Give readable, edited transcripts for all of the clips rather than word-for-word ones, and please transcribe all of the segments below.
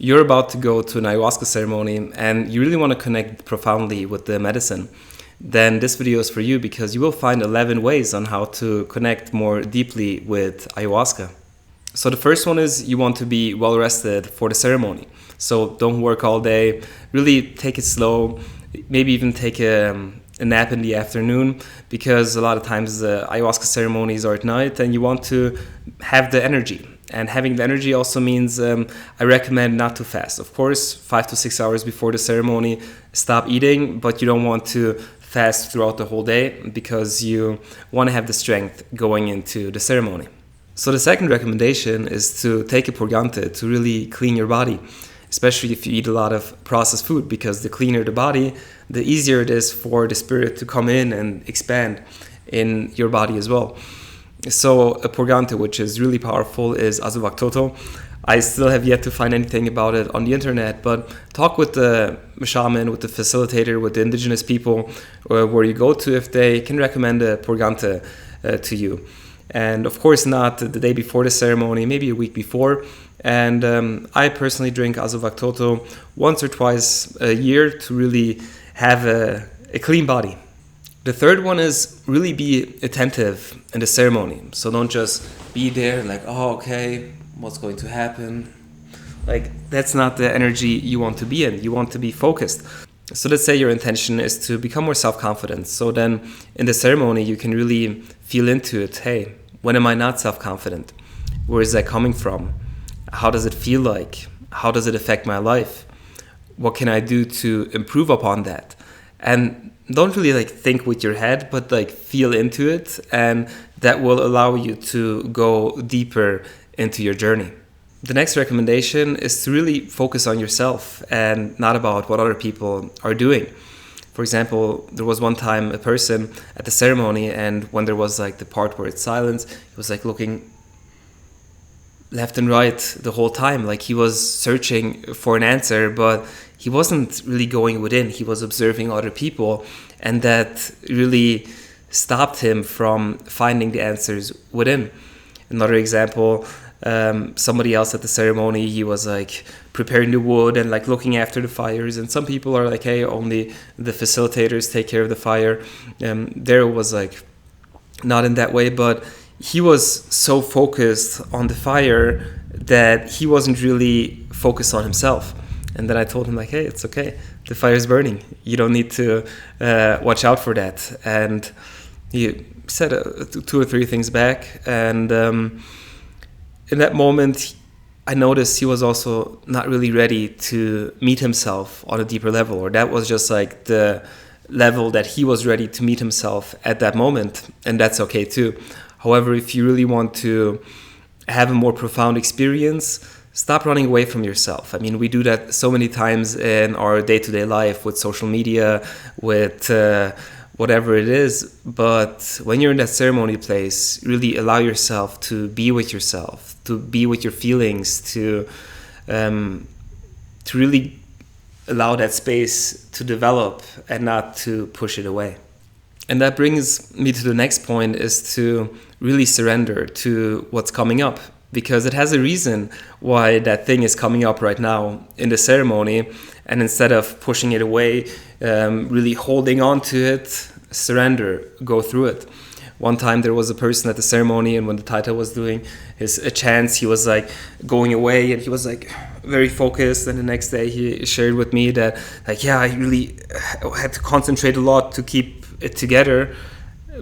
you're about to go to an ayahuasca ceremony and you really want to connect profoundly with the medicine, then this video is for you, because you will find 11 ways on how to connect more deeply with ayahuasca. So the first one is you want to be well rested for the ceremony. So don't work all day, really take it slow, maybe even take a nap in the afternoon, because a lot of times the ayahuasca ceremonies are at night and you want to have the energy. And having the energy also means I recommend not to fast. Of course, 5 to 6 hours before the ceremony, stop eating, but you don't want to fast throughout the whole day because you want to have the strength going into the ceremony. So the second recommendation is to take a purgante to really clean your body, especially if you eat a lot of processed food, because the cleaner the body, the easier it is for the spirit to come in and expand in your body as well. So a purgante, which is really powerful, is azuvactoto. I still have yet to find anything about it on the internet, but talk with the shaman, with the facilitator, with the indigenous people where you go to, if they can recommend a purgante to you. And of course not the day before the ceremony, maybe a week before. And I personally drink azuvactoto once or twice a year to really have a clean body. The third one is really be attentive in the ceremony. So don't just be there like, oh, okay, what's going to happen? Like, that's not the energy you want to be in. You want to be focused. So let's say your intention is to become more self-confident. So then in the ceremony, you can really feel into it. Hey, when am I not self-confident? Where is that coming from? How does it feel like? How does it affect my life? What can I do to improve upon that? And don't really think with your head, but feel into it. And that will allow you to go deeper into your journey. The next recommendation is to really focus on yourself and not about what other people are doing. For example, there was one time a person at the ceremony, and when there was the part where it's silence, he was looking left and right the whole time. He was searching for an answer, but he wasn't really going within. He was observing other people, and that really stopped him from finding the answers within. Another example, somebody else at the ceremony, he was preparing the wood and looking after the fires, and some people are hey, only the facilitators take care of the fire. There was not in that way, but he was so focused on the fire that he wasn't really focused on himself. And then I told him hey, it's okay, the fire is burning, you don't need to watch out for that. And he said 2 or 3 things back, and in that moment I noticed he was also not really ready to meet himself on a deeper level, or that was just the level that he was ready to meet himself at that moment, and that's okay too. However, if you really want to have a more profound experience, stop running away from yourself. I mean, we do that so many times in our day-to-day life with social media, with whatever it is. But when you're in that ceremony place, really allow yourself to be with yourself, to be with your feelings, to really allow that space to develop and not to push it away. And that brings me to the next point, is to really surrender to what's coming up, because it has a reason why that thing is coming up right now in the ceremony. And instead of pushing it away, really holding on to it, surrender, go through it. One time there was a person at the ceremony, and when the Taita was doing his chants, he was going away, and he was very focused. And the next day he shared with me that yeah, I really had to concentrate a lot to keep it together,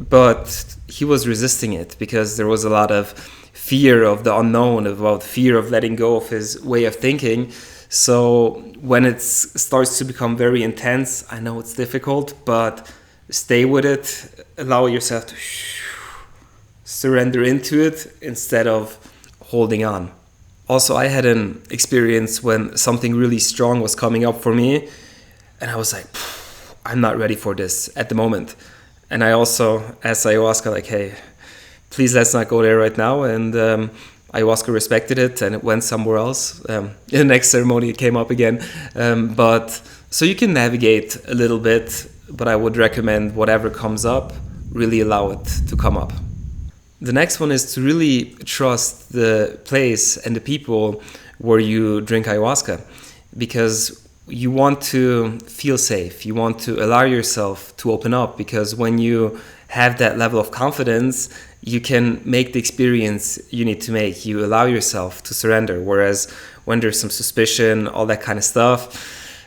but he was resisting it because there was a lot of fear of the unknown, about fear of letting go of his way of thinking. So when it starts to become very intense, I know it's difficult, but stay with it, allow yourself to surrender into it instead of holding on. Also, I had an experience when something really strong was coming up for me, and I was I'm not ready for this at the moment. And I also asked ayahuasca, hey, please let's not go there right now. And ayahuasca respected it, and it went somewhere else. In the next ceremony, it came up again. But so you can navigate a little bit, but I would recommend whatever comes up, really allow it to come up. The next one is to really trust the place and the people where you drink ayahuasca, because you want to feel safe. You want to allow yourself to open up, because when you have that level of confidence, you can make the experience you need to make. You allow yourself to surrender. Whereas when there's some suspicion, all that kind of stuff,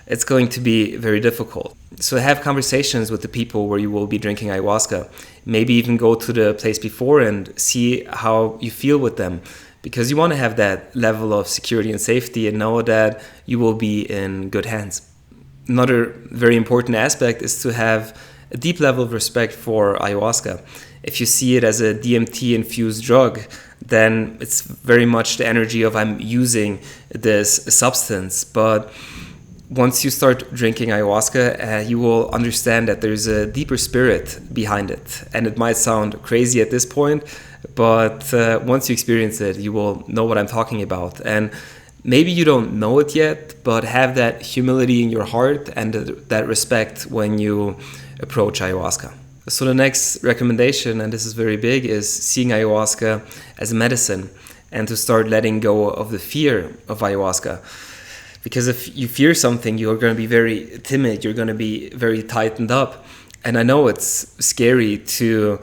it's going to be very difficult. So have conversations with the people where you will be drinking ayahuasca. Maybe even go to the place before and see how you feel with them, because you want to have that level of security and safety and know that you will be in good hands. Another very important aspect is to have a deep level of respect for ayahuasca. If you see it as a DMT-infused drug, then it's very much the energy of I'm using this substance. But once you start drinking ayahuasca, you will understand that there's a deeper spirit behind it. And it might sound crazy at this point, but once you experience it, you will know what I'm talking about. And maybe you don't know it yet, but have that humility in your heart and that respect when you approach ayahuasca. So the next recommendation, and this is very big, is seeing ayahuasca as a medicine and to start letting go of the fear of ayahuasca. Because if you fear something, you're going to be very timid, you're going to be very tightened up. And I know it's scary to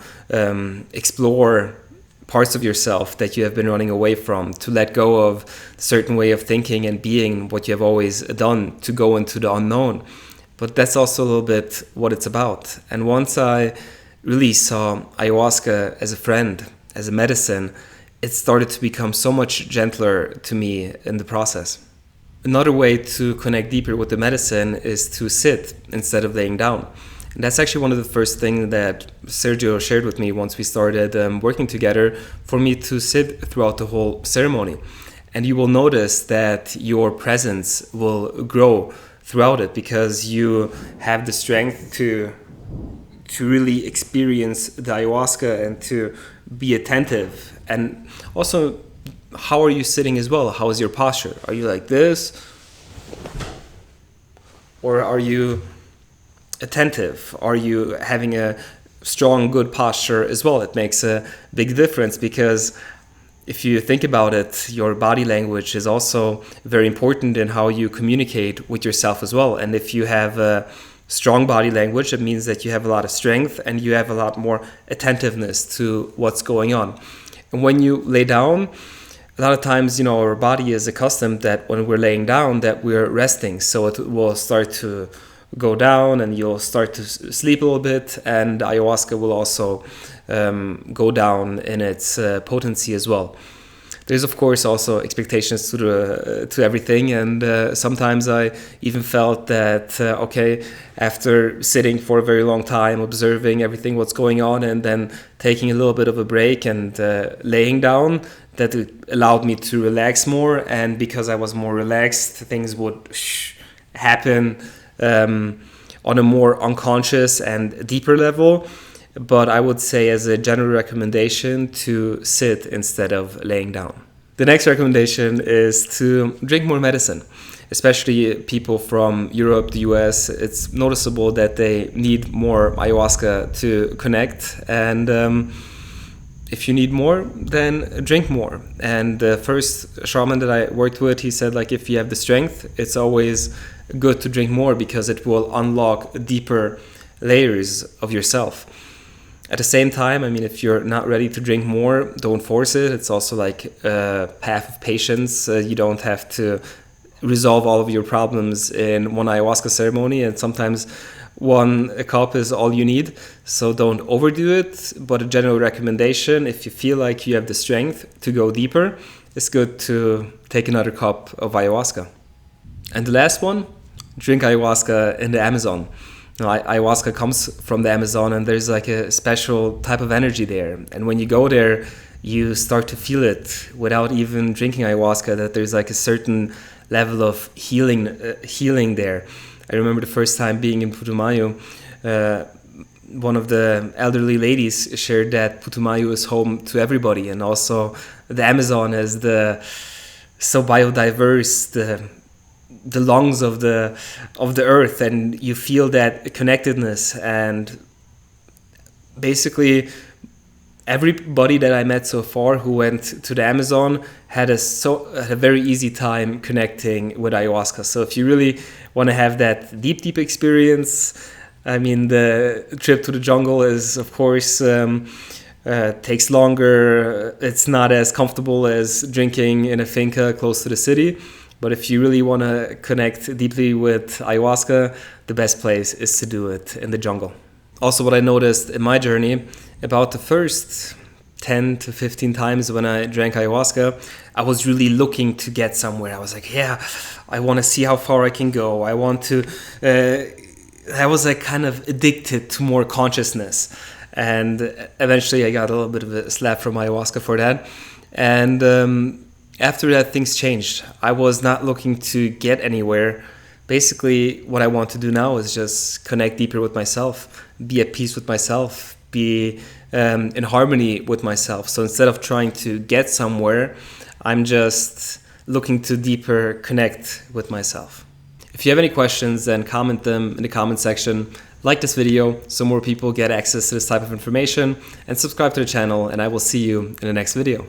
explore parts of yourself that you have been running away from, to let go of a certain way of thinking and being what you have always done, to go into the unknown. But that's also a little bit what it's about. And once I really saw ayahuasca as a friend, as a medicine, it started to become so much gentler to me in the process. Another way to connect deeper with the medicine is to sit instead of laying down. And that's actually one of the first things that Sergio shared with me once we started working together, for me to sit throughout the whole ceremony. And you will notice that your presence will grow throughout it, because you have the strength to really experience the ayahuasca and to be attentive. And also, how are you sitting as well? How is your posture? Are you like this? Or are you attentive? Are you having a strong, good posture as well? It makes a big difference, because if you think about it, your body language is also very important in how you communicate with yourself as well. And if you have a strong body language, it means that you have a lot of strength and you have a lot more attentiveness to what's going on. And when you lay down, a lot of times, our body is accustomed that when we're laying down, that we're resting. So it will start to go down and you'll start to sleep a little bit, and ayahuasca will also go down in its potency as well. There's of course also expectations to everything, and sometimes I even felt that after sitting for a very long time, observing everything what's going on, and then taking a little bit of a break and laying down, that it allowed me to relax more. And because I was more relaxed, things would happen on a more unconscious and deeper level. But I would say, as a general recommendation, to sit instead of laying down. The next recommendation is to drink more medicine, especially people from Europe, the US. It's noticeable that they need more ayahuasca to connect. And if you need more, then drink more. And the first shaman that I worked with, he said, if you have the strength, it's always good to drink more, because it will unlock deeper layers of yourself. At the same time, if you're not ready to drink more, don't force it. It's also like a path of patience. You don't have to resolve all of your problems in one ayahuasca ceremony, and sometimes one cup is all you need. So don't overdo it. But a general recommendation, if you feel like you have the strength to go deeper, it's good to take another cup of ayahuasca. And the last one, drink ayahuasca in the Amazon. Ayahuasca comes from the Amazon, and there's a special type of energy there. And when you go there, you start to feel it without even drinking ayahuasca, that there's a certain level of healing there. I remember the first time being in Putumayo, one of the elderly ladies shared that Putumayo is home to everybody, and also the Amazon is so biodiverse, the lungs of the earth, and you feel that connectedness. And basically, everybody that I met so far who went to the Amazon had a very easy time connecting with ayahuasca. So if you really want to have that deep experience, I mean, the trip to the jungle is, of course, takes longer. It's not as comfortable as drinking in a finca close to the city. But if you really want to connect deeply with ayahuasca, the best place is to do it in the jungle. Also, what I noticed in my journey, about the first 10 to 15 times when I drank ayahuasca, I was really looking to get somewhere. I was like, yeah, I want to see how far I can go. I want to... I was like kind of addicted to more consciousness. And eventually I got a little bit of a slap from ayahuasca for that. And after that, things changed. I was not looking to get anywhere. Basically, what I want to do now is just connect deeper with myself, be at peace with myself, be in harmony with myself. So instead of trying to get somewhere, I'm just looking to deeper connect with myself. If you have any questions, then comment them in the comment section. Like this video so more people get access to this type of information, and subscribe to the channel, and I will see you in the next video.